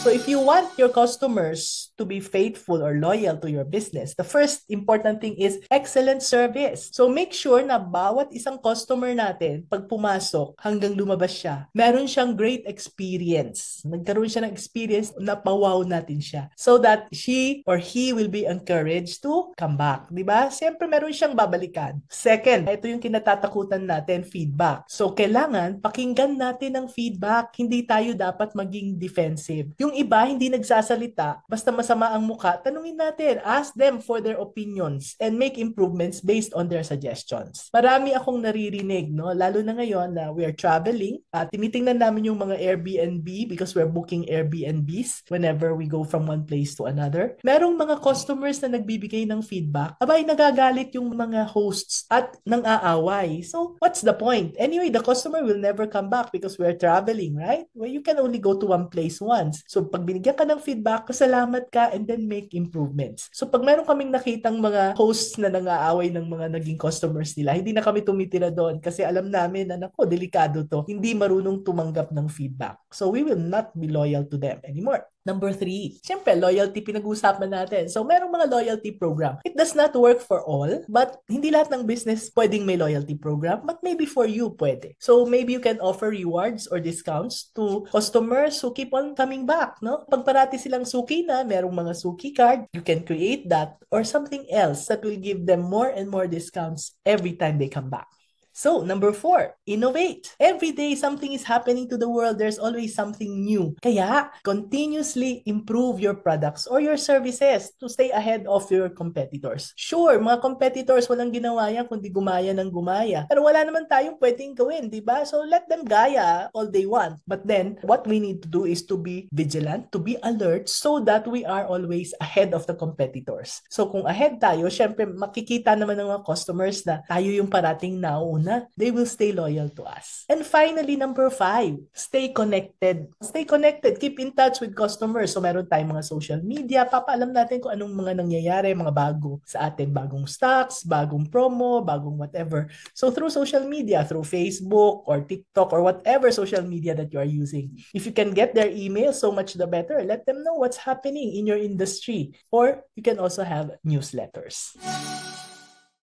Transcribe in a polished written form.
So if you want your customers to be faithful or loyal to your business, the first important thing is excellent service. So make sure na bawat isang customer natin, pag pumasok hanggang lumabas siya, meron siyang great experience. Nagkaroon siya ng experience na pawaw natin siya. So that she or he will be encouraged to come back. Diba? Siyempre meron siyang babalikan. Second, ito yung kinatatakutan natin, feedback. So kailangan pakinggan natin ang feedback. Hindi tayo dapat maging defensive. Yung iba hindi nagsasalita, basta masama ang muka, tanungin natin, ask them for their opinions and make improvements based on their suggestions. Marami akong naririnig, no? Lalo na ngayon na we are traveling, tinitingnan namin yung mga Airbnb because we're booking Airbnbs whenever we go from one place to another. Merong mga customers na nagbibigay ng feedback, abay nagagalit yung mga hosts at nang aaway. So, what's the point? Anyway, the customer will never come back because we're traveling, right? Well, you can only go to one place once. So, pag binigyan ka ng feedback, pasalamat ka and then make improvements. So, pag meron kaming nakitang mga hosts na nang-aaway ng mga naging customers nila, hindi na kami tumitira doon kasi alam namin na nako, delikado to. Hindi marunong tumanggap ng feedback. So, we will not be loyal to them anymore. Number 3, siyempre, loyalty pinag-uusapan natin. So, merong mga loyalty program. It does not work for all, but hindi lahat ng business pwedeng may loyalty program, but maybe for you pwede. So, maybe you can offer rewards or discounts to customers who keep on coming back, no? Pag parati silang suki na, merong mga suki card, you can create that or something else that will give them more and more discounts every time they come back. So, number 4, innovate. Every day, something is happening to the world. There's always something new. Kaya, continuously improve your products or your services to stay ahead of your competitors. Sure, mga competitors, walang ginawa yan kundi gumaya ng gumaya. Pero wala naman tayong pwedeng gawin, di ba? So, let them gaya all they want. But then, what we need to do is to be vigilant, to be alert, so that we are always ahead of the competitors. So, kung ahead tayo, syempre, makikita naman ng mga customers na tayo yung parating nauna, they will stay loyal to us. And finally, number 5, stay connected. Stay connected. Keep in touch with customers. So, meron tayong mga social media. Papaalam natin kung anong mga nangyayari, mga bago sa atin, bagong stocks, bagong promo, bagong whatever. So, through social media, through Facebook or TikTok or whatever social media that you are using. If you can get their email, so much the better. Let them know what's happening in your industry. Or you can also have newsletters.